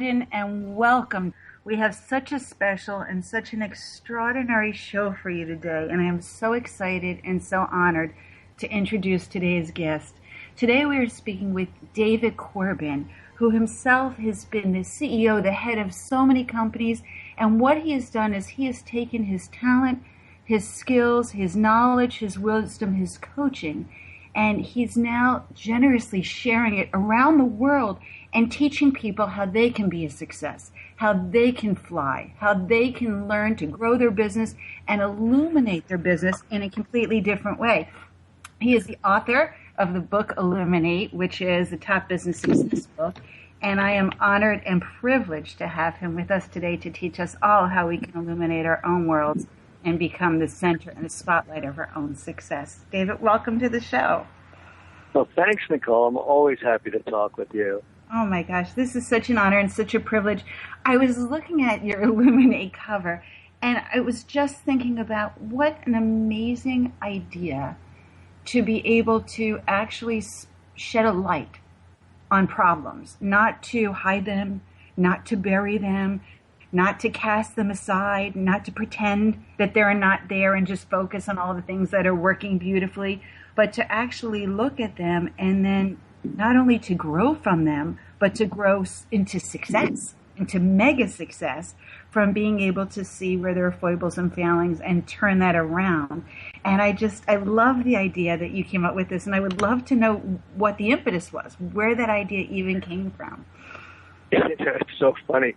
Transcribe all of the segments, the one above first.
Corbin, and welcome. We have such a special and such an extraordinary show for you today, and I am so excited and so honored to introduce today's guest. Today we are speaking with David Corbin, who himself has been the CEO, the head of so many companies, and what he has done is he has taken his talent, his skills, his knowledge, his wisdom, his coaching, and he's now generously sharing it around the world and teaching people how they can be a success, how they can fly, how they can learn to grow their business and illuminate their business in a completely different way. He is the author of the book Illuminate, which is the top business success book, and I am honored and privileged to have him with us today to teach us all how we can illuminate our own worlds and become the center and the spotlight of our own success. David, welcome to the show. Well, thanks, Nicole. I'm always happy to talk with you. Oh my gosh, this is such an honor and such a privilege. I was looking at your Illuminate cover, and I was just thinking about what an amazing idea to be able to actually shed a light on problems, not to hide them, not to bury them, not to cast them aside, not to pretend that they're not there and just focus on all the things that are working beautifully, but to actually look at them and then not only to grow from them, but to grow into success, into mega success from being able to see where there are foibles and failings and turn that around. And I love the idea that you came up with this, and I would love to know what the impetus was, where that idea even came from. It's so funny.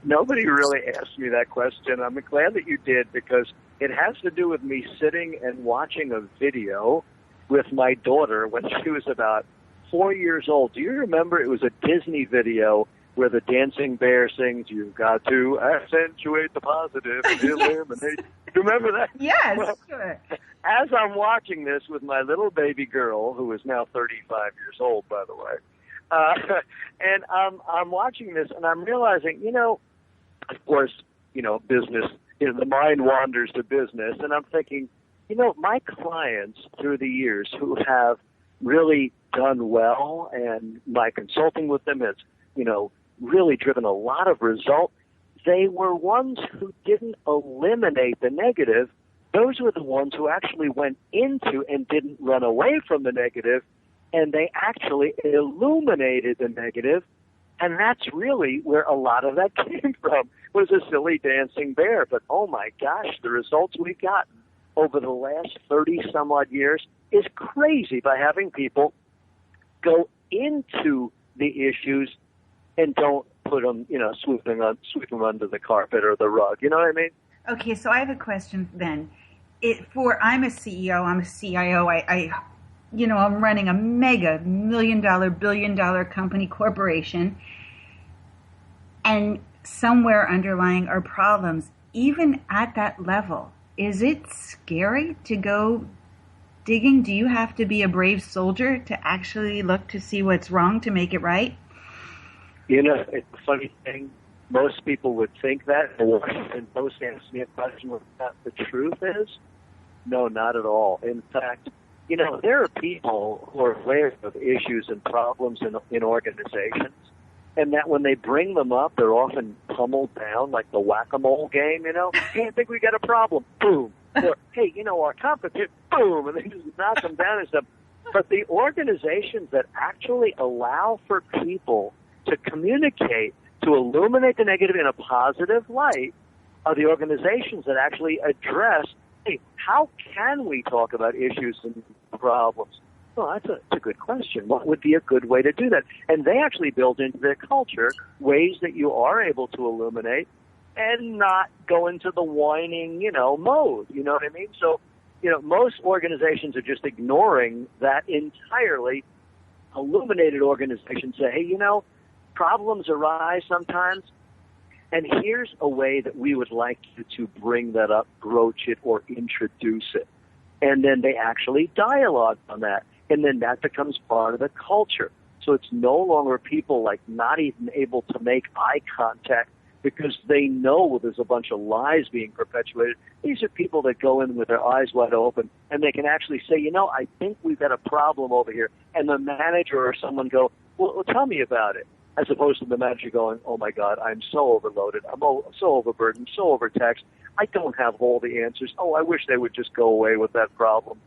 Nobody really asked me that question. I'm glad that you did, because it has to do with me sitting and watching a video with my daughter when she was about 4 years old. Do you remember? It was a Disney video where the dancing bear sings, "You've got to accentuate the positive and eliminate." You remember that? Yes, well, sure. As I'm watching this with my little baby girl, who is now 35 years old, by the way, and I'm watching this and I'm realizing, of course, business, the mind wanders to business, and I'm thinking, my clients through the years who have really done well, and my consulting with them has, really driven a lot of result. They were ones who didn't eliminate the negative. Those were the ones who actually went into and didn't run away from the negative, and they actually illuminated the negative. And that's really where a lot of that came from, was a silly dancing bear. But oh my gosh, the results we've gotten over the last 30 some odd years is crazy, by having people go into the issues and don't put them, sweep them under the carpet or the rug. You know what I mean? Okay, so I have a question then. I'm a CEO, I'm a CIO, I'm running a mega $1 million, billion-dollar company corporation, and somewhere underlying are problems. Even at that level, is it scary to go digging? Do you have to be a brave soldier to actually look to see what's wrong to make it right? It's a funny thing. Most people would think that, and most ask me a question what the truth is. No, not at all. In fact, there are people who are aware of issues and problems in organizations, and that when they bring them up, they're often pummeled down like the whack-a-mole game, Hey, I think we got a problem. Boom. Or, hey, our competition, boom, and they just knock them down and stuff. But the organizations that actually allow for people to communicate, to illuminate the negative in a positive light, are the organizations that actually address, hey, how can we talk about issues and problems? Well, that's a good question. What would be a good way to do that? And they actually build into their culture ways that you are able to illuminate and not go into the whining, mode. You know what I mean? So, most organizations are just ignoring that entirely. Illuminated organizations say, hey, problems arise sometimes. And here's a way that we would like you to bring that up, broach it, or introduce it. And then they actually dialogue on that. And then that becomes part of the culture. So it's no longer people like not even able to make eye contact because they know there's a bunch of lies being perpetuated. These are people that go in with their eyes wide open, and they can actually say, I think we've got a problem over here. And the manager or someone go, well, tell me about it. As opposed to the manager going, oh, my God, I'm so overloaded. I'm so overburdened, so overtaxed. I don't have all the answers. Oh, I wish they would just go away with that problem.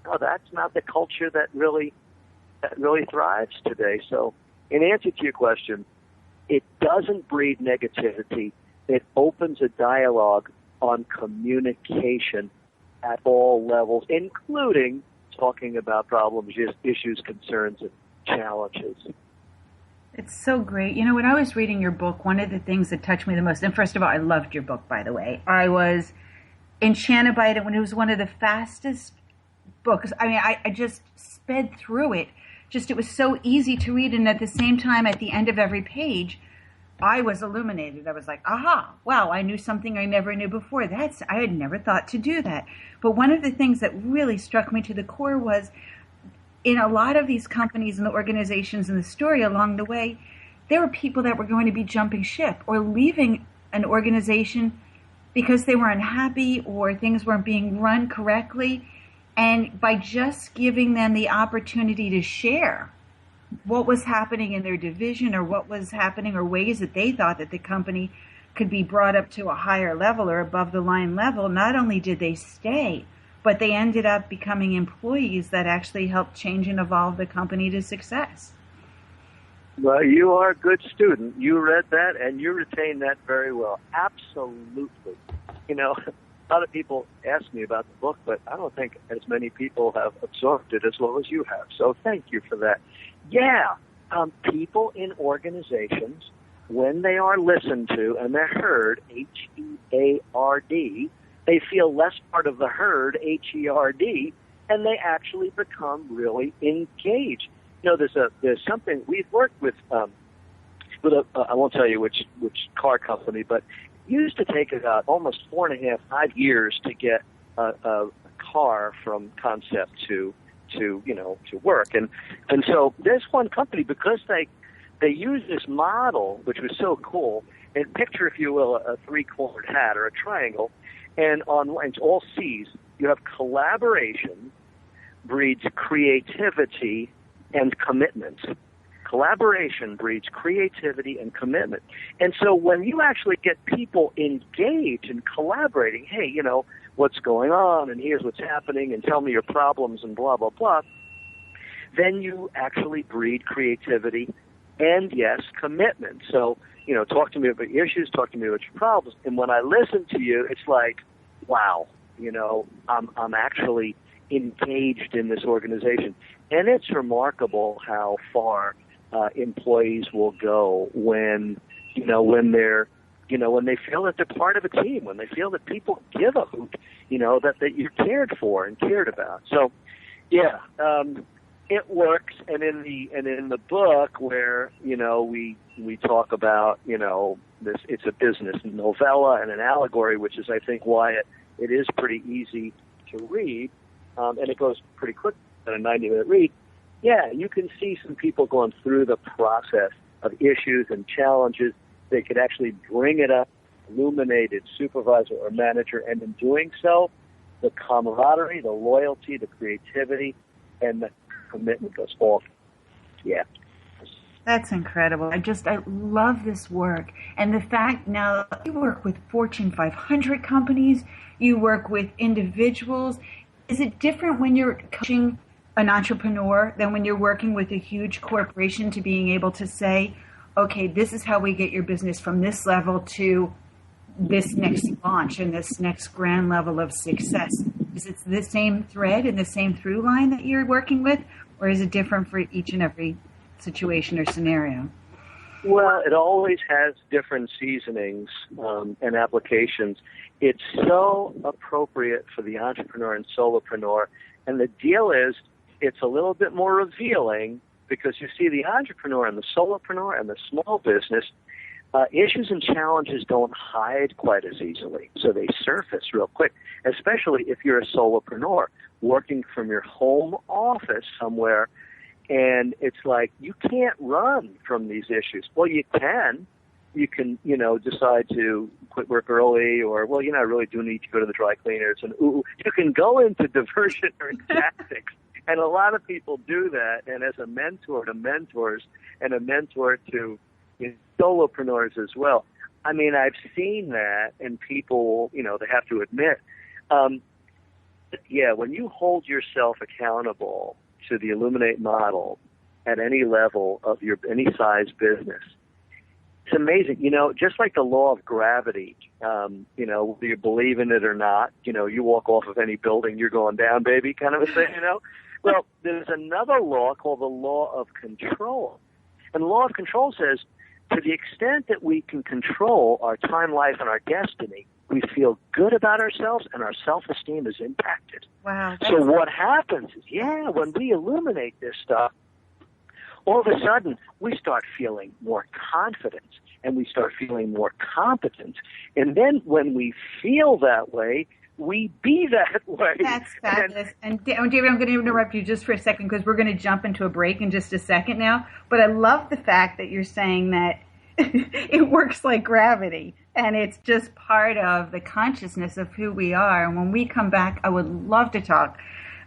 No, that's not the culture that really thrives today. So in answer to your question, it doesn't breed negativity. It opens a dialogue on communication at all levels, including talking about problems, issues, concerns, and challenges. It's so great. When I was reading your book, one of the things that touched me the most, and first of all, I loved your book, by the way. I was enchanted by it when it was one of the fastest books. I mean, I just sped through it. It was so easy to read. And at the same time, at the end of every page, I was illuminated. I was like, aha, wow, I knew something I never knew before. I had never thought to do that. But one of the things that really struck me to the core was in a lot of these companies and the organizations and the story along the way, there were people that were going to be jumping ship or leaving an organization because they were unhappy or things weren't being run correctly. And by just giving them the opportunity to share what was happening in their division or what was happening or ways that they thought that the company could be brought up to a higher level or above the line level, not only did they stay, but they ended up becoming employees that actually helped change and evolve the company to success. Well, you are a good student. You read that and you retained that very well. Absolutely. A lot of people ask me about the book, but I don't think as many people have absorbed it as well as you have. So thank you for that. Yeah, people in organizations, when they are listened to and they're heard, H-E-A-R-D, they feel less part of the herd, H-E-R-D, and they actually become really engaged. There's something we've worked with I won't tell you which car company, but it used to take about almost 4.5 years to get a car from concept to work. And so there's one company, because they use this model, which was so cool, and picture, if you will, a three-cornered hat or a triangle, and it's all C's. You have collaboration breeds creativity and commitment. Collaboration breeds creativity and commitment. And so when you actually get people engaged and collaborating, hey, what's going on, and here's what's happening, and tell me your problems, and blah, blah, blah, then you actually breed creativity and, yes, commitment. So, talk to me about your issues, talk to me about your problems. And when I listen to you, it's like, wow, I'm actually engaged in this organization. And it's remarkable how far employees will go when they feel that they're part of a team, when they feel that people give a hoot, that you're cared for and cared about. So, yeah, it works. And in the book where we talk about this, it's a business novella and an allegory, which is I think why it is pretty easy to read, and it goes pretty quick in a 90-minute read. Yeah, you can see some people going through the process of issues and challenges. They could actually bring it up, illuminated supervisor or manager, and in doing so, the camaraderie, the loyalty, the creativity, and the commitment goes off. Yeah. That's incredible. I love this work. And the fact now you work with Fortune 500 companies, you work with individuals. Is it different when you're coaching an entrepreneur than when you're working with a huge corporation to being able to say, okay, this is how we get your business from this level to this next launch and this next grand level of success? Is it the same thread and the same through line that you're working with, or is it different for each and every situation or scenario? Well, it always has different seasonings and applications. It's so appropriate for the entrepreneur and solopreneur. And the deal is, it's a little bit more revealing because you see the entrepreneur and the solopreneur and the small business, issues and challenges don't hide quite as easily, so they surface real quick, especially if you're a solopreneur working from your home office somewhere, and it's like you can't run from these issues. Well, you can. You can, decide to quit work early, or, well, I really do need to go to the dry cleaners, and you can go into diversionary tactics. And a lot of people do that, and as a mentor to mentors and a mentor to solopreneurs as well. I mean, I've seen that, and people, they have to admit, when you hold yourself accountable to the Illuminate model at any level of any size business, it's amazing. Just like the law of gravity, whether you believe in it or not, you walk off of any building, you're going down, baby, kind of a thing, Well, there's another law called the law of control. And the law of control says, to the extent that we can control our time, life, and our destiny, we feel good about ourselves and our self-esteem is impacted. Wow. So what happens is, when we illuminate this stuff, all of a sudden we start feeling more confidence and we start feeling more competent. And then when we feel that way, we be that way. That's fabulous. And David, I'm going to interrupt you just for a second because we're going to jump into a break in just a second now. But I love the fact that you're saying that it works like gravity and it's just part of the consciousness of who we are. And when we come back, I would love to talk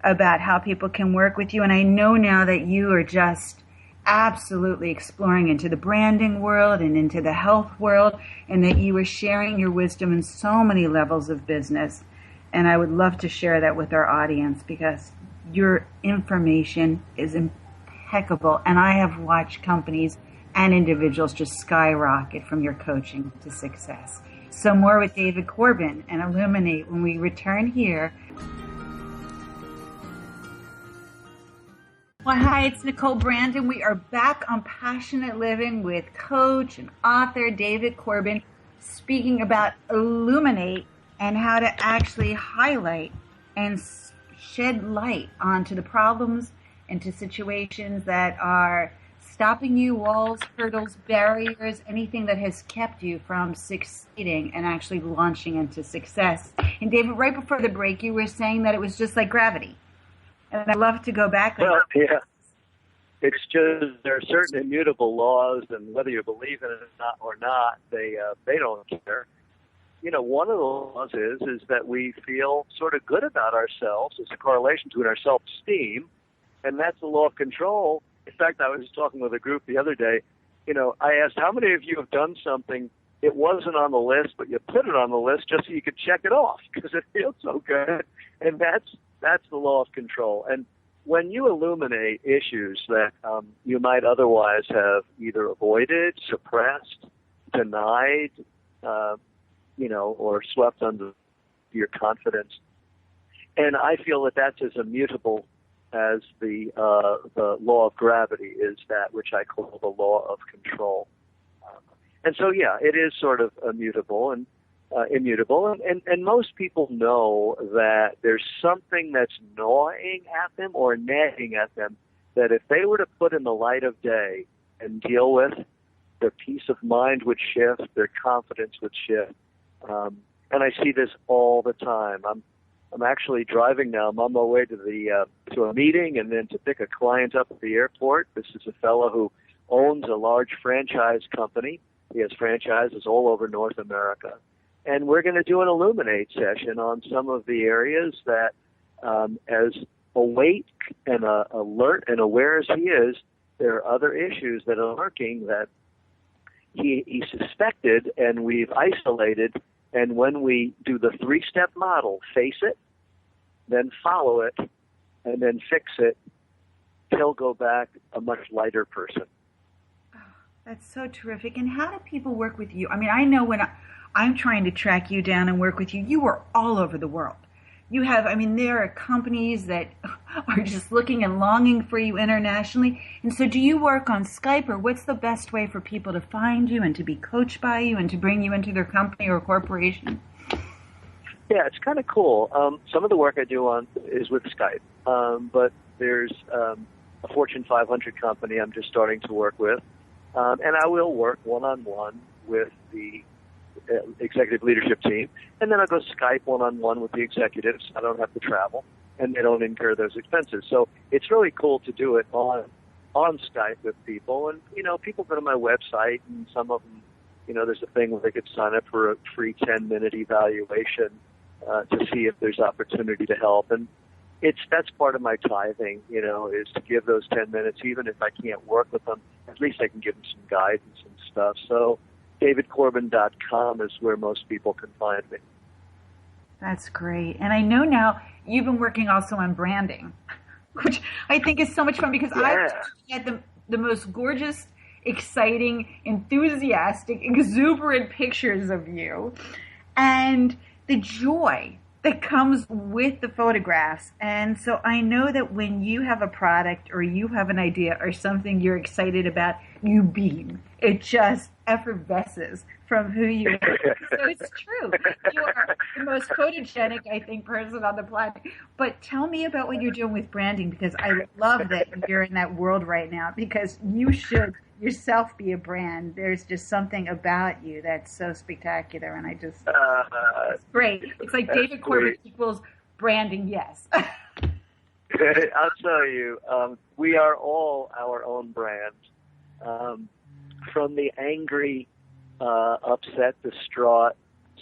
about how people can work with you. And I know now that you are just absolutely exploring into the branding world and into the health world, and that you are sharing your wisdom in so many levels of business. And I would love to share that with our audience because your information is impeccable. And I have watched companies and individuals just skyrocket from your coaching to success. So more with David Corbin and Illuminate when we return here. Well, hi, it's Nicole Brandon. We are back on Passionate Living with coach and author David Corbin, speaking about Illuminate and how to actually highlight and shed light onto the problems and to situations that are stopping you, walls, hurdles, barriers, anything that has kept you from succeeding and actually launching into success. And David, right before the break, you were saying that it was just like gravity. And I'd love to go back. Well, yeah. It's just there are certain immutable laws, and whether you believe in it or not, they don't care. One of the laws is that we feel sort of good about ourselves. There's a correlation between our self-esteem, and that's the law of control. In fact, I was talking with a group the other day. I asked, how many of you have done something, it wasn't on the list, but you put it on the list just so you could check it off because it feels so good? And that's the law of control. And when you illuminate issues that you might otherwise have either avoided, suppressed, denied, or swept under your confidence, and I feel that that's as immutable as the law of gravity is that which I call the law of control. And so, it is sort of immutable and most people know that there's something that's gnawing at them or nagging at them that if they were to put in the light of day and deal with, their peace of mind would shift, their confidence would shift. And I see this all the time. I'm actually driving now. I'm on my way to a meeting and then to pick a client up at the airport. This is a fellow who owns a large franchise company. He has franchises all over North America. And we're going to do an Illuminate session on some of the areas that, as awake and alert and aware as he is, there are other issues that are lurking that he suspected and we've isolated. And when we do the 3-step model, face it, then follow it, and then fix it, he'll go back a much lighter person. Oh, that's so terrific. And how do people work with you? I mean, I know when I'm trying to track you down and work with you, you are all over the world. You have, there are companies that are just looking and longing for you internationally. And so do you work on Skype, or what's the best way for people to find you and to be coached by you and to bring you into their company or corporation? Yeah, it's kind of cool. Some of the work I do is with Skype, but there's a Fortune 500 company I'm just starting to work with. And I will work one-on-one with the executive leadership team. And then I'll go Skype one-on-one with the executives. I don't have to travel, and they don't incur those expenses. So it's really cool to do it on Skype with people. And, people go to my website, and some of them, there's a thing where they could sign up for a free 10-minute evaluation to see if there's opportunity to help. And that's part of my tithing, is to give those 10 minutes, even if I can't work with them, at least I can give them some guidance and stuff. So davidcorbin.com is where most people can find me. That's great. And I know now you've been working also on branding, which I think is so much fun because I've had the most gorgeous, exciting, enthusiastic, exuberant pictures of you and the joy that comes with the photographs. And so I know that when you have a product or you have an idea or something you're excited about, you beam. It just effervesces from who you are. So it's true. You are the most photogenic, I think, person on the planet. But tell me about what you're doing with branding, because I love that you're in that world right now, because you should yourself be a brand. There's just something about you that's so spectacular, and I just it's great. It's like David Corbin equals branding, yes. I'll tell you, we are all our own brand. From the angry, upset, distraught,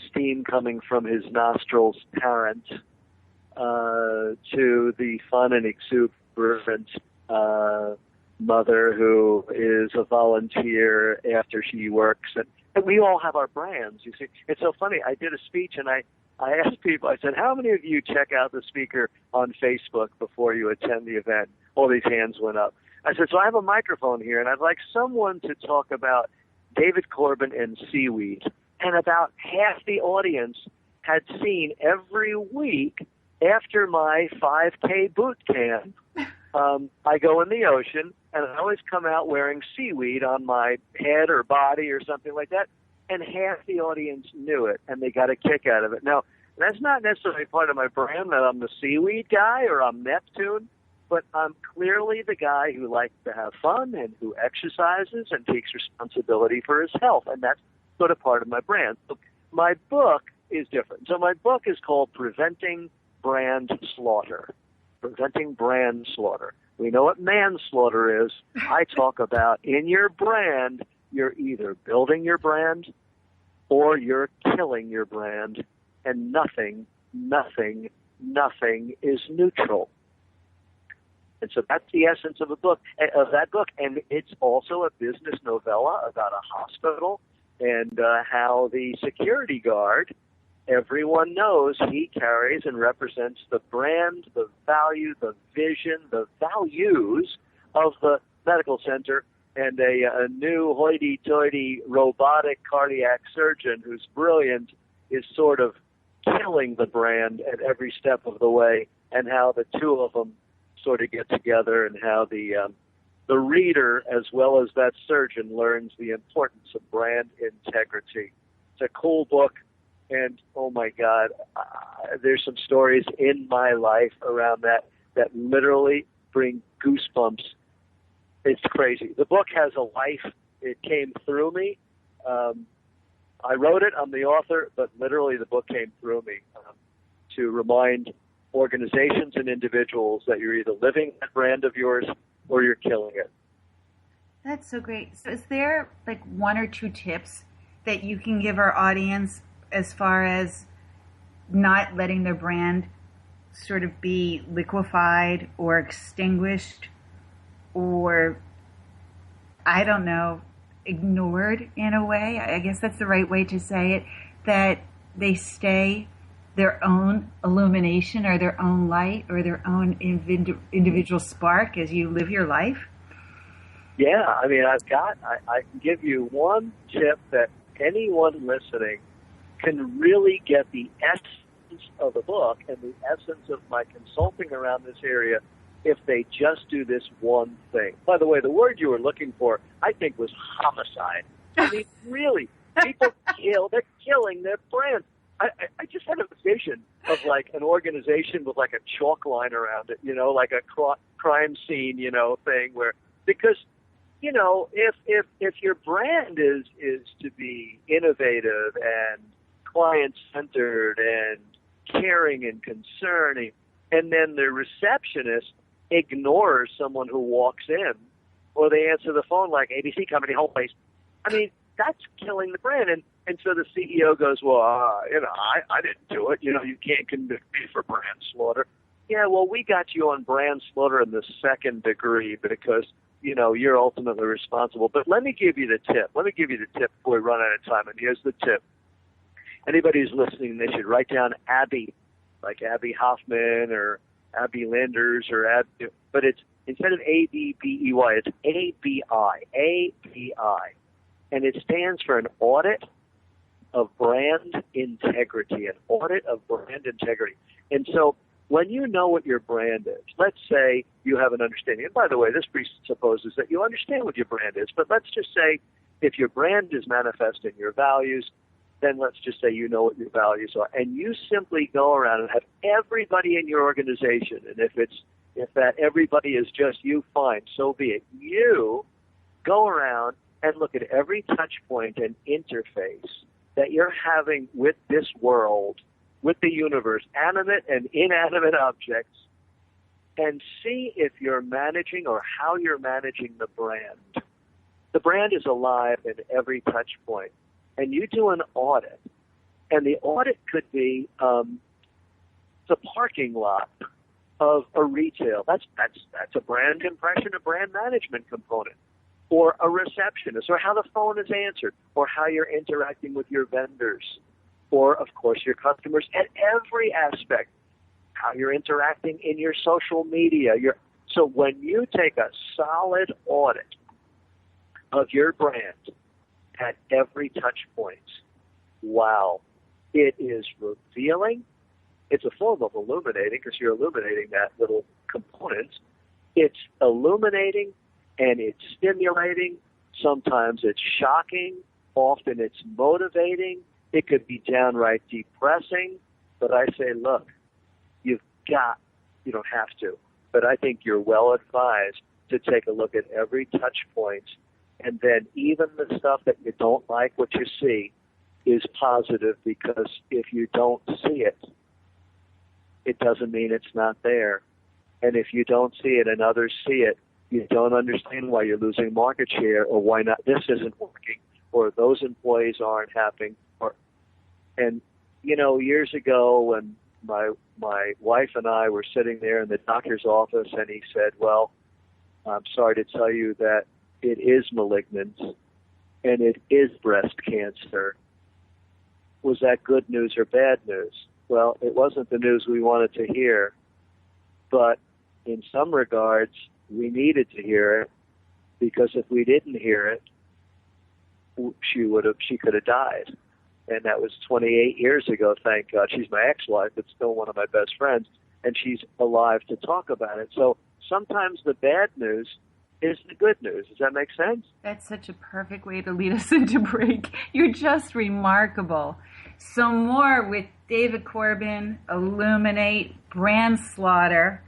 steam coming from his nostrils parent, to the fun and exuberant mother who is a volunteer after she works. And we all have our brands, you see. It's so funny. I did a speech, and I asked people, I said, how many of you check out the speaker on Facebook before you attend the event? All these hands went up. I said, so I have a microphone here, and I'd like someone to talk about David Corbin and seaweed. And about half the audience had seen every week after my 5K boot camp, I go in the ocean, and I always come out wearing seaweed on my head or body or something like that, and half the audience knew it, and they got a kick out of it. Now, that's not necessarily part of my brand that I'm the seaweed guy or I'm Neptune, but I'm clearly the guy who likes to have fun and who exercises and takes responsibility for his health, and that's sort of part of my brand. So my book is different. So my book is called Preventing Brand Slaughter. Preventing brand slaughter. We know what manslaughter is. I talk about in your brand, you're either building your brand or you're killing your brand, and nothing is neutral. And so that's the essence of that book. And it's also a business novella about a hospital and how the security guard, everyone knows he carries and represents the brand, the value, the vision, the values of the medical center, and a new hoity-toity robotic cardiac surgeon who's brilliant is sort of killing the brand at every step of the way, and how the two of them sort of get together, and how the reader as well as that surgeon learns the importance of brand integrity. It's a cool book. And, oh, my God, there's some stories in my life around that literally bring goosebumps. It's crazy. The book has a life. It came through me. I wrote it. I'm the author, but literally the book came through me to remind organizations and individuals that you're either living that brand of yours or you're killing it. That's so great. So is there like one or two tips that you can give our audience as far as not letting their brand sort of be liquefied or extinguished or, I don't know, ignored in a way? I guess that's the right way to say it, that they stay their own illumination or their own light or their own individual spark as you live your life? Yeah, I mean, I can give you one tip that anyone listening can really get the essence of the book and the essence of my consulting around this area if they just do this one thing. By the way, the word you were looking for, I think, was homicide. I mean, really, people they're killing their brand. I just had a vision of like an organization with like a chalk line around it, like a crime scene, thing where, because, if your brand is to be innovative and client-centered and caring and concerning, and then the receptionist ignores someone who walks in, or they answer the phone like ABC Company, home place. I mean, that's killing the brand. And so the CEO goes, well, I didn't do it. You can't convict me for brand slaughter. Yeah, well, we got you on brand slaughter in the second degree because, you're ultimately responsible. But let me give you the tip. Let me give you the tip before we run out of time. And here's the tip. Anybody who's listening, they should write down Abby, like Abby Hoffman or Abby Landers or Abby, but it's instead of A-B-B-E-Y, it's A-B-I, A-B-I. And it stands for an audit of brand integrity, an audit of brand integrity. And so when you know what your brand is, let's say you have an understanding, and by the way, this presupposes that you understand what your brand is, but let's just say if your brand is manifesting your values, then let's just say you know what your values are, and you simply go around and have everybody in your organization, and if that everybody is just you, fine, so be it. You go around and look at every touch point and interface that you're having with this world, with the universe, animate and inanimate objects, and see if you're managing or how you're managing the brand. The brand is alive in every touch point. And you do an audit, and the audit could be the parking lot of a retail. That's a brand impression, a brand management component, or a receptionist, or how the phone is answered, or how you're interacting with your vendors, or of course your customers at every aspect, how you're interacting in your social media. So when you take a solid audit of your brand at every touch point, wow, it is revealing. It's a form of illuminating because you're illuminating that little component. It's illuminating and it's stimulating. Sometimes it's shocking. Often it's motivating. It could be downright depressing. But I say, look, you don't have to, but I think you're well advised to take a look at every touch point. And then even the stuff that you don't like what you see is positive, because if you don't see it, it doesn't mean it's not there. And if you don't see it and others see it, you don't understand why you're losing market share, or why not this isn't working, or those employees aren't happy. And years ago when my wife and I were sitting there in the doctor's office, and he said, well, I'm sorry to tell you that it is malignant, and it is breast cancer. Was that good news or bad news? Well, it wasn't the news we wanted to hear, but in some regards, we needed to hear it, because if we didn't hear it, she could have died. And that was 28 years ago, thank God. She's my ex-wife, but still one of my best friends, and she's alive to talk about it. So sometimes the bad news is the good news. Does that make sense? That's such a perfect way to lead us into break. You're just remarkable. So more with David Corbin, Illuminate, brand slaughter,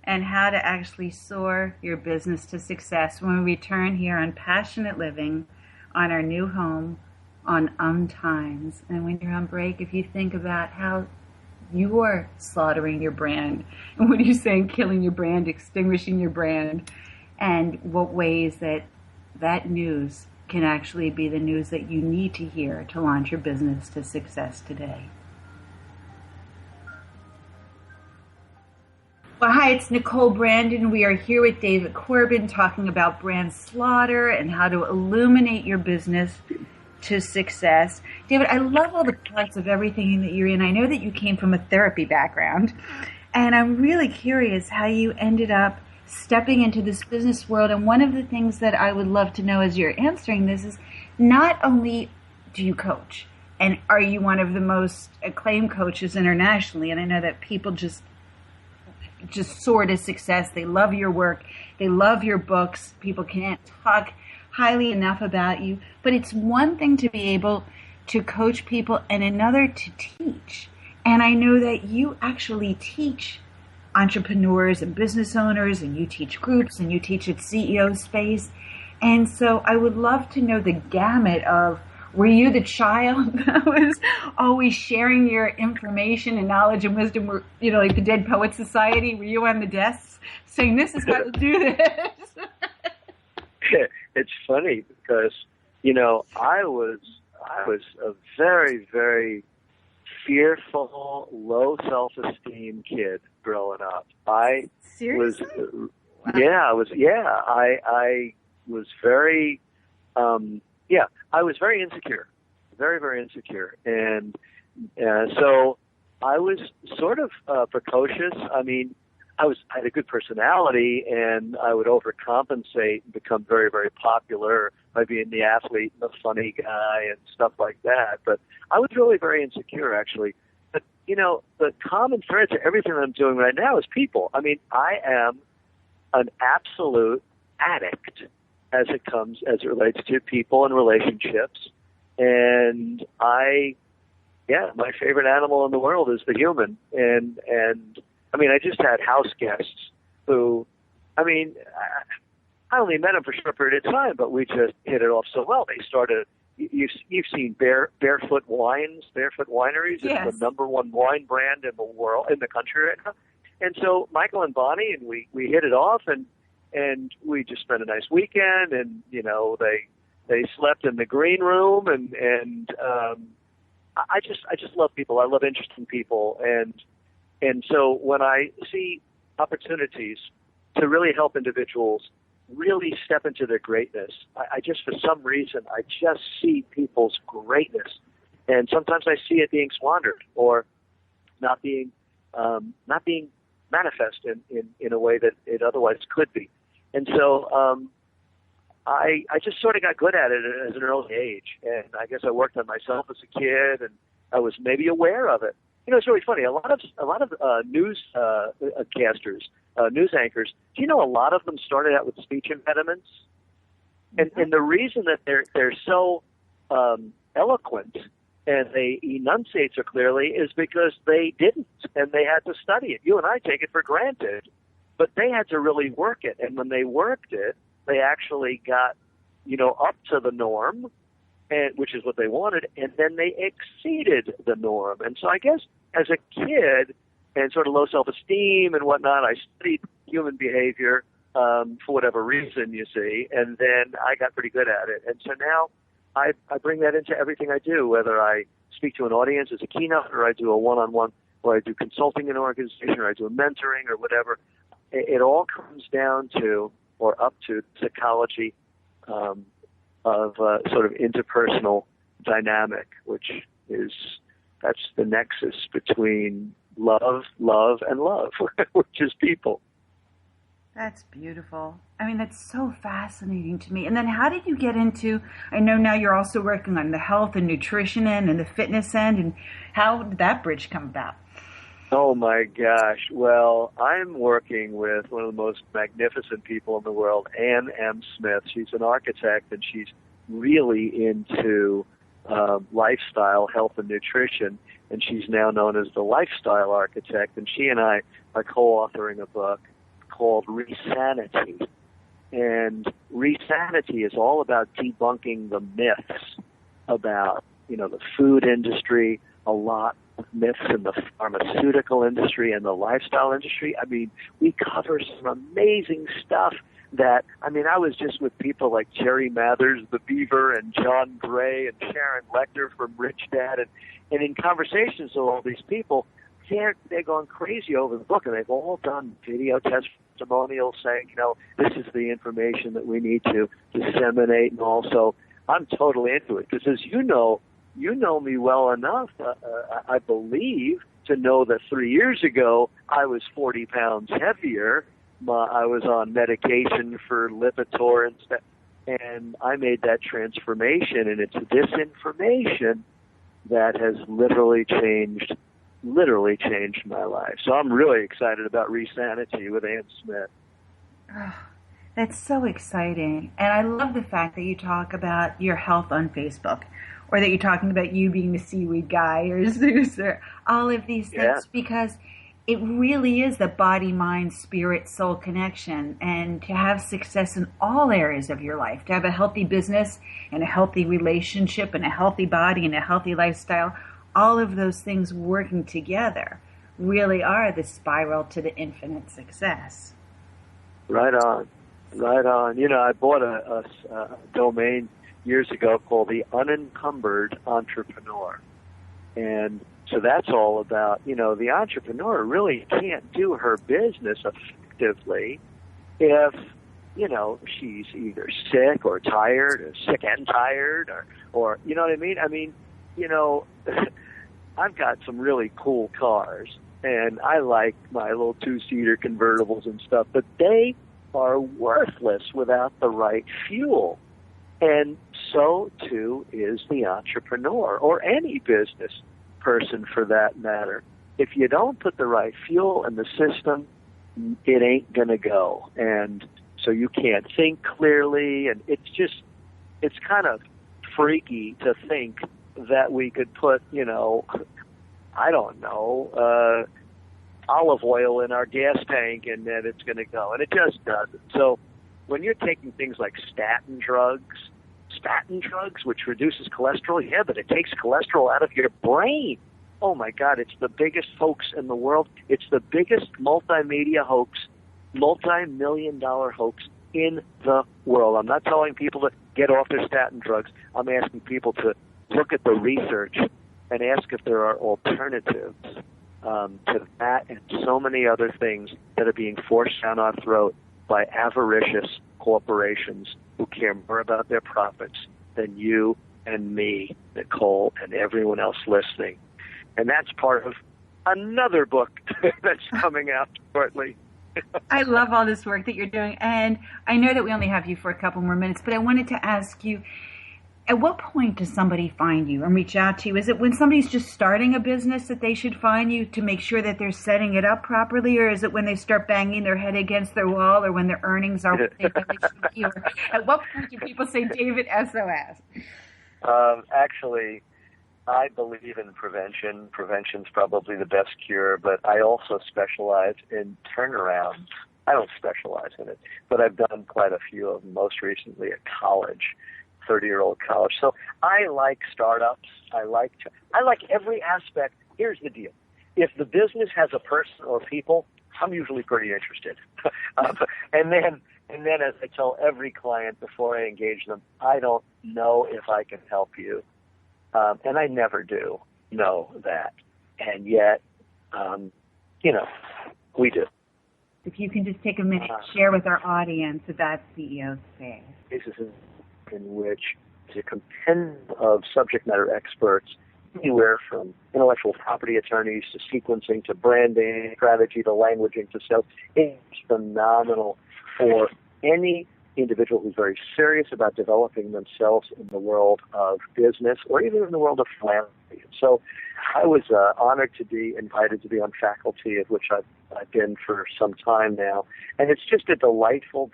and how to actually soar your business to success when we return here on Passionate Living, on our new home, on Times. And when you're on break, if you think about how you're slaughtering your brand, and what are you saying, killing your brand, extinguishing your brand, and what ways that news can actually be the news that you need to hear to launch your business to success today. Well, hi, it's Nicole Brandon. We are here with David Corbin talking about brand slaughter and how to illuminate your business to success. David, I love all the parts of everything that you're in. I know that you came from a therapy background, and I'm really curious how you ended up stepping into this business world. And one of the things that I would love to know as you're answering this is, not only do you coach, and are you one of the most acclaimed coaches internationally, and I know that people just soar to success. They love your work. They love your books. People can't talk highly enough about you. But it's one thing to be able to coach people and another to teach. And I know that you actually teach entrepreneurs and business owners, and you teach groups, and you teach at CEO space. And so I would love to know the gamut of, were you the child that was always sharing your information and knowledge and wisdom, like the Dead Poets Society? Were you on the desks saying, this is how to do this? It's funny because, I was a very, very fearful, low self-esteem kid growing up. Seriously? I was very, I was very insecure, very, very insecure. And so I was sort of precocious. I mean, I had a good personality, and I would overcompensate and become very, very popular by being the athlete and the funny guy and stuff like that. But I was really very insecure, actually. But, the common thread to everything I'm doing right now is people. I mean, I am an absolute addict as it relates to people and relationships. And my favorite animal in the world is the human. And I mean, I just had house guests who, I I only met them for a short period of time, but we just hit it off so well. They started, you've seen Barefoot Wineries. Yes. It's the number one wine brand in the world, in the country right now. And so Michael and Bonnie, and we hit it off, and we just spent a nice weekend, and, they slept in the green room, and I just love people. I love interesting people. And so when I see opportunities to really help individuals really step into their greatness, I just, for some reason, I just see people's greatness. And sometimes I see it being squandered or not being manifest in a way that it otherwise could be. And so I just sort of got good at it at an early age. And I guess I worked on myself as a kid, and I was maybe aware of it. It's really funny. A lot of news casters, news anchors. Do you know a lot of them started out with speech impediments? And the reason that they're so eloquent and they enunciate so clearly is because they didn't, and they had to study it. You and I take it for granted, but they had to really work it. And when they worked it, they actually got, up to the norm, and which is what they wanted, and then they exceeded the norm. And so I guess as a kid, and sort of low self-esteem and whatnot, I studied human behavior for whatever reason, you see, and then I got pretty good at it. And so now I bring that into everything I do, whether I speak to an audience as a keynote, or I do a one-on-one, or I do consulting in an organization, or I do mentoring, or whatever. It all comes down to, or up to, psychology of sort of interpersonal dynamic, that's the nexus between love, and love, which is people. That's beautiful. I mean, that's so fascinating to me. And then how did you get into, I know now you're also working on the health and nutrition end and the fitness end, and how did that bridge come about? Oh my gosh. Well, I'm working with one of the most magnificent people in the world, Ann M. Smith. She's an architect, and she's really into lifestyle, health, and nutrition, and she's now known as the lifestyle architect. And she and I are co-authoring a book called Resanity. And Resanity is all about debunking the myths about, the food industry, a lot of myths in the pharmaceutical industry and the lifestyle industry. I mean, we cover some amazing stuff that, I was just with people like Jerry Mathers, the Beaver, and John Gray, and Sharon Lecter from Rich Dad, and in conversations with all these people, they're going crazy over the book, and they've all done video testimonials saying, this is the information that we need to disseminate. And also, I'm totally into it because, as you know me well enough, I believe, to know that 3 years ago I was 40 pounds heavier. I was on medication for Lipitor and stuff, and I made that transformation, and it's this information that has literally changed my life. So I'm really excited about Resanity with Ann Smith. Oh, that's so exciting. And I love the fact that you talk about your health on Facebook, or that you're talking about you being the seaweed guy or Zeus or all of these things, because it really is the body, mind, spirit, soul connection. And to have success in all areas of your life, to have a healthy business and a healthy relationship and a healthy body and a healthy lifestyle, all of those things working together really are the spiral to the infinite success. Right on. Right on. You know, I bought a domain years ago called the Unencumbered Entrepreneur. And so that's all about, you know, the entrepreneur really can't do her business effectively if, you know, she's either sick or tired or sick and tired or you know what I mean? I mean, you know, I've got some really cool cars and I like my little two-seater convertibles and stuff, but they are worthless without the right fuel. And so too is the entrepreneur or any business person for that matter. If you don't put the right fuel in the system, it ain't going to go. And so you can't think clearly. And it's kind of freaky to think that we could put, you know, I don't know, olive oil in our gas tank and then it's going to go. And it just doesn't. So when you're taking things like statin drugs, which reduces cholesterol, yeah, but it takes cholesterol out of your brain. Oh, my God, it's the biggest hoax in the world. It's the biggest multimedia hoax, multi-million-dollar hoax in the world. I'm not telling people to get off their statin drugs. I'm asking people to look at the research and ask if there are alternatives to that and so many other things that are being forced down our throat by avaricious corporations who care more about their profits than you and me, Nicole, and everyone else listening. And that's part of another book that's coming out shortly. I love all this work that you're doing. And I know that we only have you for a couple more minutes, but I wanted to ask you, at what point does somebody find you and reach out to you? Is it when somebody's just starting a business that they should find you to make sure that they're setting it up properly? Or is it when they start banging their head against their wall or when their earnings are what they really should be? Or at what point do people say, David, SOS? Actually, I believe in prevention. Prevention's probably the best cure, but I also specialize in turnarounds. I don't specialize in it, but I've done quite a few of them, most recently at college. 30-year-old college. So I like startups. I like every aspect. Here's the deal. If the business has a person or people, I'm usually pretty interested. And then as I tell every client before I engage them, I don't know if I can help you. And I never do know that. And yet, you know, we do. If you can just take a minute to share with our audience about CEO Space. Cases in which is a compendium of subject matter experts, anywhere from intellectual property attorneys to sequencing to branding, strategy to languaging to sales. It's phenomenal for any individual who's very serious about developing themselves in the world of business or even in the world of philanthropy. So I was honored to be invited to be on faculty, of which I've been for some time now. And it's just a delightful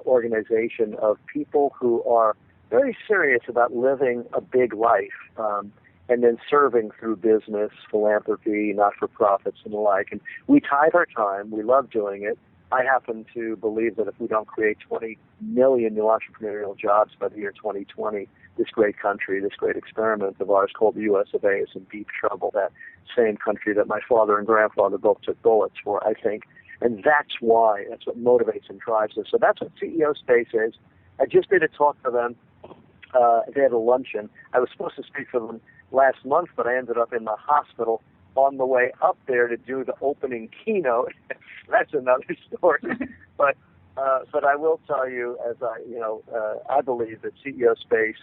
organization of people who are very serious about living a big life and then serving through business, philanthropy, not-for-profits, and the like. And we tithe our time. We love doing it. I happen to believe that if we don't create 20 million new entrepreneurial jobs by the year 2020, this great country, this great experiment of ours called the U.S. of A. is in deep trouble. That same country that my father and grandfather both took bullets for, I think. And that's why, that's what motivates and drives us. So that's what CEO Space is. I just did a talk for them. They had a luncheon. I was supposed to speak for them last month, but I ended up in the hospital on the way up there to do the opening keynote. That's another story. But I will tell you, I believe that CEO Space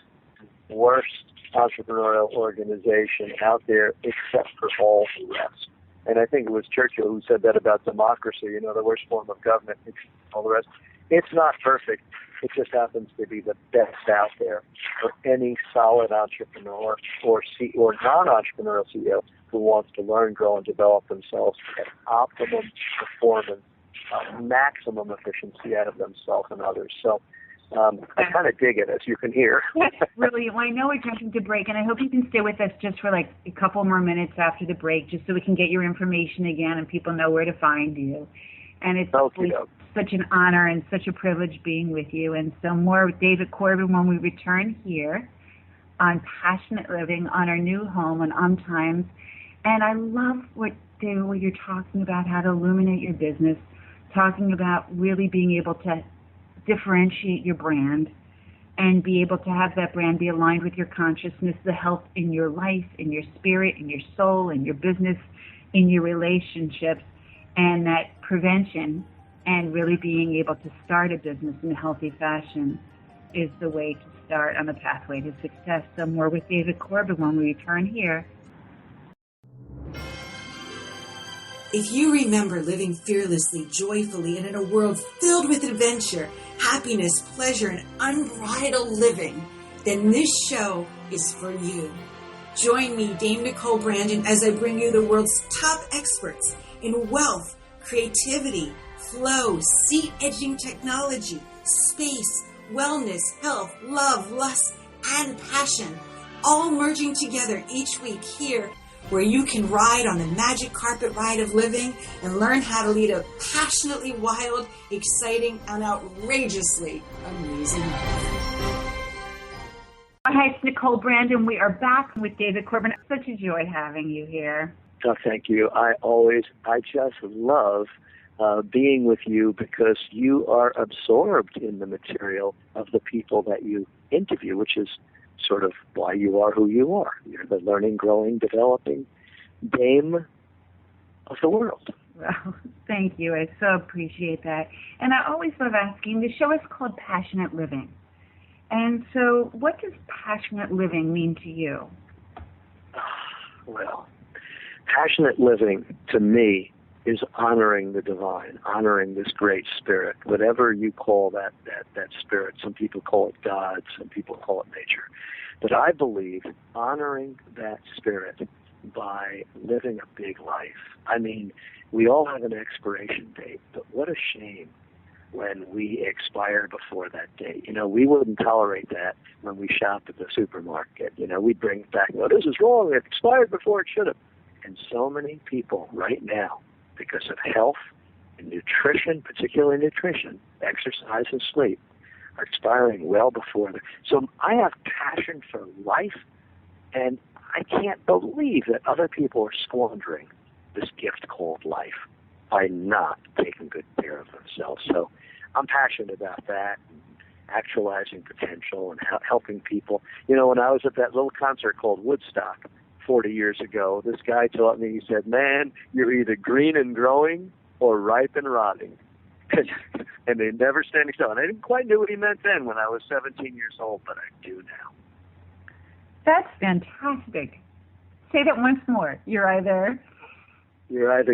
is the worst entrepreneurial organization out there except for all the rest. And I think it was Churchill who said that about democracy, the worst form of government, all the rest. It's not perfect. It just happens to be the best out there for any solid entrepreneur or non-entrepreneurial CEO who wants to learn, grow, and develop themselves at optimum performance, maximum efficiency out of themselves and others. So I kind of dig it, as you can hear. Really, well, I know we're jumping to break, and I hope you can stay with us just for like a couple more minutes after the break, just so we can get your information again and people know where to find you. And it's such an honor and such a privilege being with you. And so more with David Corbin when we return here on Passionate Living on our new home on Times. And I love what you're talking about, how to illuminate your business, talking about really being able to differentiate your brand and be able to have that brand be aligned with your consciousness, the health in your life, in your spirit, in your soul, in your business, in your relationships, and that prevention and really being able to start a business in a healthy fashion is the way to start on the pathway to success. So more with David Corbin when we return here. If you remember living fearlessly, joyfully, and in a world filled with adventure, happiness, pleasure, and unbridled living, then this show is for you. Join me, Dame Nicole Brandon, as I bring you the world's top experts in wealth, creativity, flow, seat-edging technology, space, wellness, health, love, lust, and passion, all merging together each week here, where you can ride on the magic carpet ride of living and learn how to lead a passionately wild, exciting, and outrageously amazing life. Hi, it's Nicole Brandon. We are back with David Corbin. Such a joy having you here. Oh, thank you. I just love being with you because you are absorbed in the material of the people that you interview, which is sort of why you are who you are. You're the learning, growing, developing dame of the world. Well, thank you. I so appreciate that. And I always love asking, the show is called Passionate Living. And so what does passionate living mean to you? Well, passionate living to me is honoring the divine, honoring this great spirit, whatever you call that spirit. Some people call it God, some people call it nature. But I believe honoring that spirit by living a big life. I mean, we all have an expiration date, but what a shame when we expire before that date. You know, we wouldn't tolerate that when we shop at the supermarket. You know, we'd bring it back, no, this is wrong, it expired before it should have. And so many people right now, because of health and nutrition, particularly nutrition, exercise and sleep, are expiring well before them. So I have passion for life, and I can't believe that other people are squandering this gift called life by not taking good care of themselves. So I'm passionate about that, actualizing potential and helping people. You know, when I was at that little concert called Woodstock 40 years ago, this guy taught me, he said, man, you're either green and growing or ripe and rotting. And they never standing still. And I didn't quite know what he meant then when I was 17 years old, but I do now. That's fantastic. Say that once more. You're either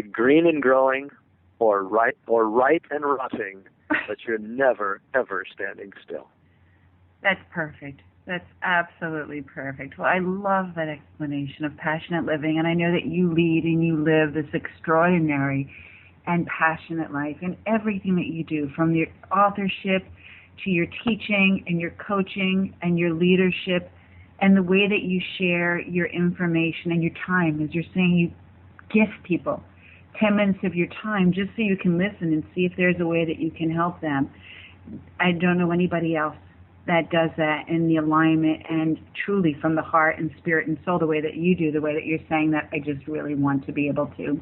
green and growing or ripe and rotting, but you're never, ever standing still. That's perfect. That's absolutely perfect. Well, I love that explanation of passionate living, and I know that you lead and you live this extraordinary and passionate life in everything that you do, from your authorship to your teaching and your coaching and your leadership and the way that you share your information and your time. As you're saying, you gift people 10 minutes of your time just so you can listen and see if there's a way that you can help them. I don't know anybody else that does that in the alignment and truly from the heart and spirit and soul, the way that you do, the way that you're saying that. I just really want to be able to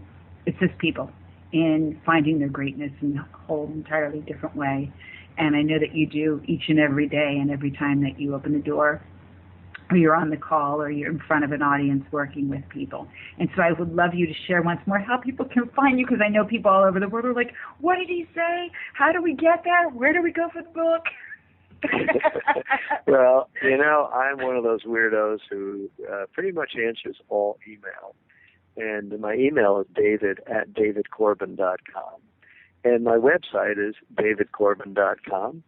assist people in finding their greatness in a whole entirely different way. And I know that you do each and every day and every time that you open the door or you're on the call or you're in front of an audience working with people. And so I would love you to share once more how people can find you, because I know people all over the world are like, what did he say? How do we get there? Where do we go for the book? Well, you know, I'm one of those weirdos who pretty much answers all email. And my email is david@davidcorbin.com. And my website is davidcorbin.com.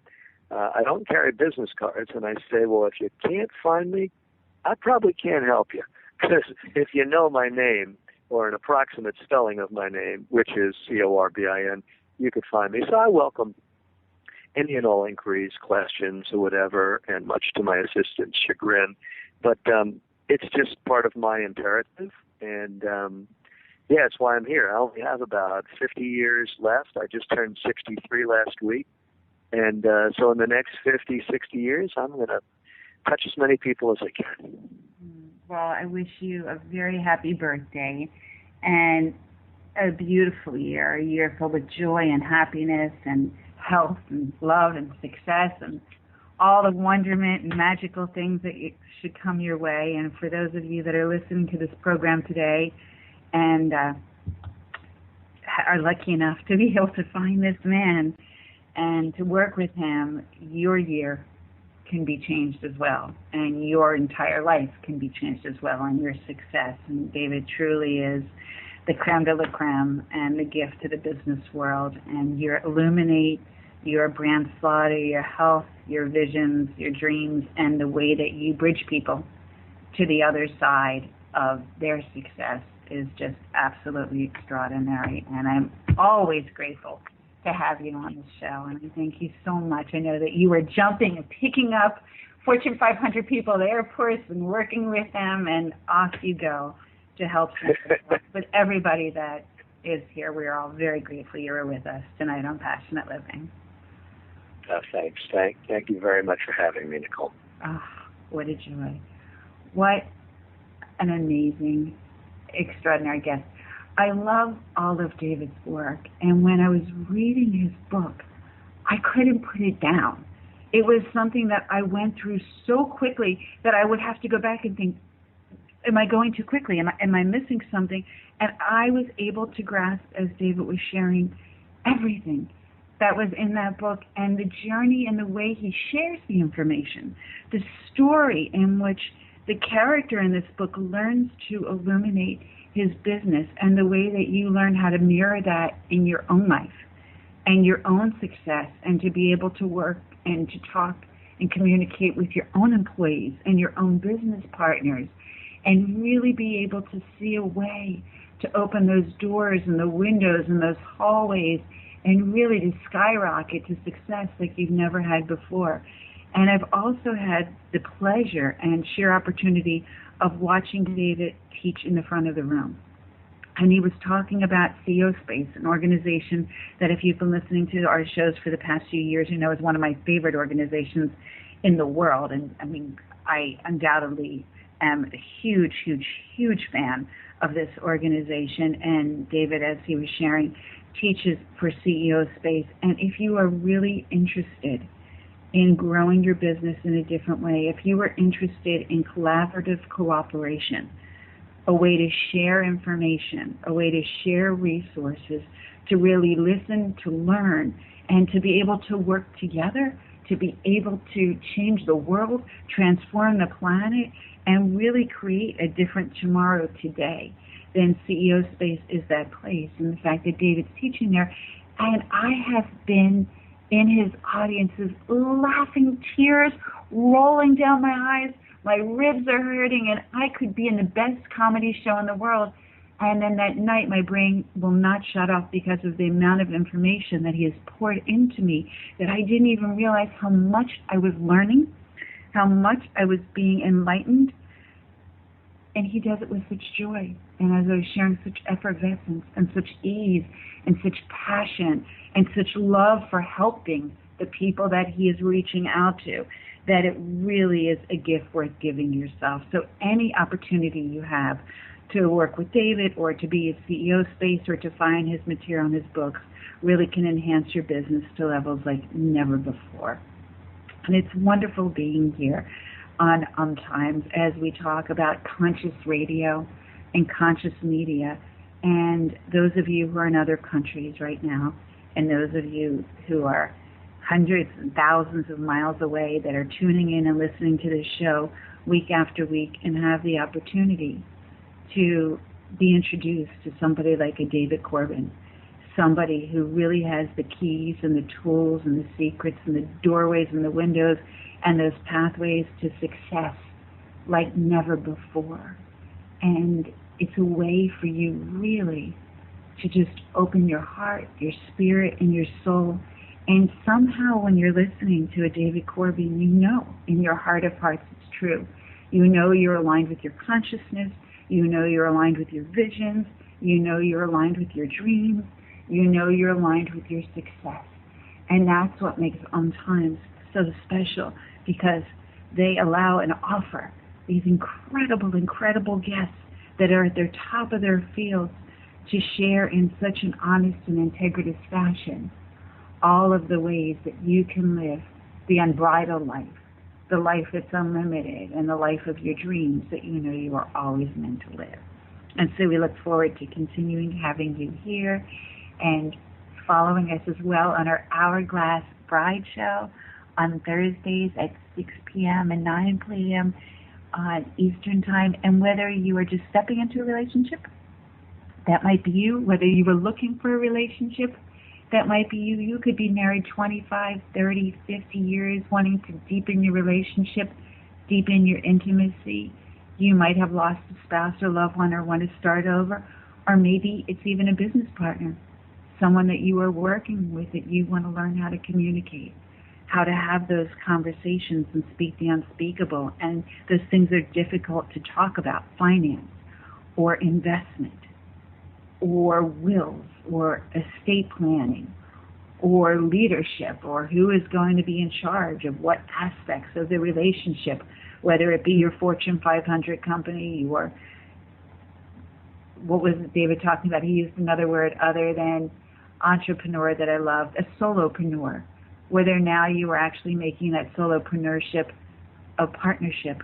I don't carry business cards, and I say, well, if you can't find me, I probably can't help you. Because if you know my name or an approximate spelling of my name, which is Corbin, you could find me. So I welcome any and all inquiries, questions, or whatever, and much to my assistant's chagrin. But it's just part of my imperative, and yeah, it's why I'm here. I only have about 50 years left. I just turned 63 last week, and so in the next 50, 60 years, I'm going to touch as many people as I can. Well, I wish you a very happy birthday and a beautiful year, a year filled with joy and happiness and health and love and success and all the wonderment and magical things that should come your way. And for those of you that are listening to this program today and are lucky enough to be able to find this man and to work with him, your year can be changed as well, and your entire life can be changed as well, and your success. And David truly is the creme de la creme and the gift to the business world. And your Illuminate, your brand slaughter, your health, your visions, your dreams, and the way that you bridge people to the other side of their success is just absolutely extraordinary. And I'm always grateful to have you on the show, and I thank you so much. I know that you were jumping and picking up Fortune 500 people at airports and working with them, and off you go to help with everybody that is here. We are all very grateful you were with us tonight on Passionate Living. Thanks. Thank you very much for having me, Nicole. Oh, what a joy. What an amazing, extraordinary guest. I love all of David's work, and when I was reading his book, I couldn't put it down. It was something that I went through so quickly that I would have to go back and think, am I going too quickly? Am I missing something? And I was able to grasp, as David was sharing, everything that was in that book, and the journey and the way he shares the information, the story in which the character in this book learns to illuminate his business, and the way that you learn how to mirror that in your own life and your own success, and to be able to work and to talk and communicate with your own employees and your own business partners, and really be able to see a way to open those doors and the windows and those hallways and really to skyrocket to success like you've never had before. And I've also had the pleasure and sheer opportunity of watching David teach in the front of the room. And he was talking about CEO Space, an organization that, if you've been listening to our shows for the past few years, you know is one of my favorite organizations in the world. And I mean, I undoubtedly am a huge, huge, huge fan of this organization. And David, as he was sharing, teaches for CEO Space. And if you are really interested in growing your business in a different way, if you are interested in collaborative cooperation, a way to share information, a way to share resources, to really listen, to learn, and to be able to work together, to be able to change the world, transform the planet, and really create a different tomorrow today, then CEO Space is that place. And the fact that David's teaching there, and I have been in his audiences laughing, tears rolling down my eyes, my ribs are hurting, and I could be in the best comedy show in the world. And then that night, my brain will not shut off because of the amount of information that he has poured into me, that I didn't even realize how much I was learning, how much I was being enlightened. And he does it with such joy. And as I was sharing, such effervescence and such ease and such passion and such love for helping the people that he is reaching out to, that it really is a gift worth giving yourself. So any opportunity you have to work with David or to be a CEO Space or to find his material in his books really can enhance your business to levels like never before. And it's wonderful being here on Times as we talk about conscious radio and conscious media. And those of you who are in other countries right now, and those of you who are hundreds and thousands of miles away that are tuning in and listening to this show week after week and have the opportunity to be introduced to somebody like a David Corbin, somebody who really has the keys and the tools and the secrets and the doorways and the windows and those pathways to success like never before. And it's a way for you really to just open your heart, your spirit, and your soul, And somehow when you're listening to a David Corbin, you know in your heart of hearts it's true. You know you're aligned with your consciousness. You know you're aligned with your visions. You know you're aligned with your dreams. You know you're aligned with your success. And that's what makes times so special, because they allow and offer these incredible, incredible guests that are at their top of their fields to share in such an honest and integrative fashion all of the ways that you can live the unbridled life, the life that's unlimited, and the life of your dreams that you know you are always meant to live. And so we look forward to continuing having you here and following us as well on our Hourglass Bride Show on Thursdays at 6 p.m. and 9 p.m. on Eastern Time. And whether you are just stepping into a relationship, that might be you. Whether you were looking for a relationship, that might be you. You could be married 25, 30, 50 years, wanting to deepen your relationship, deepen your intimacy. You might have lost a spouse or loved one or want to start over. Or maybe it's even a business partner, someone that you are working with that you want to learn how to communicate, how to have those conversations and speak the unspeakable. And those things are difficult to talk about: finance or investment or wills or estate planning or leadership, or who is going to be in charge of what aspects of the relationship, whether it be your Fortune 500 company or what was David talking about? He used another word other than entrepreneur that I loved, a solopreneur, whether now you are actually making that solopreneurship a partnership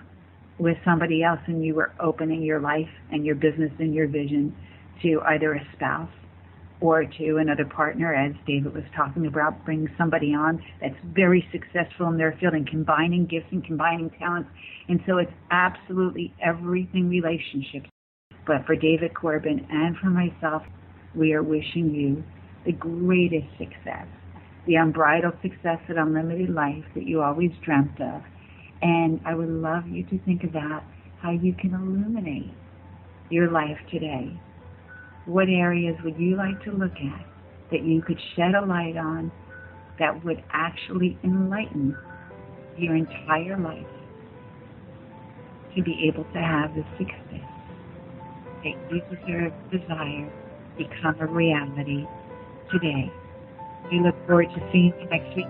with somebody else and you are opening your life and your business and your vision to either a spouse or to another partner, as David was talking about, bringing somebody on that's very successful in their field and combining gifts and combining talents. And so it's absolutely everything relationships. But for David Corbin and for myself, we are wishing you the greatest success, the unbridled success at Unlimited Life that you always dreamt of. And I would love you to think about how you can illuminate your life today. What areas would you like to look at that you could shed a light on that would actually enlighten your entire life to be able to have the success that you deserve, desire, become a reality today? We look forward to seeing you next week.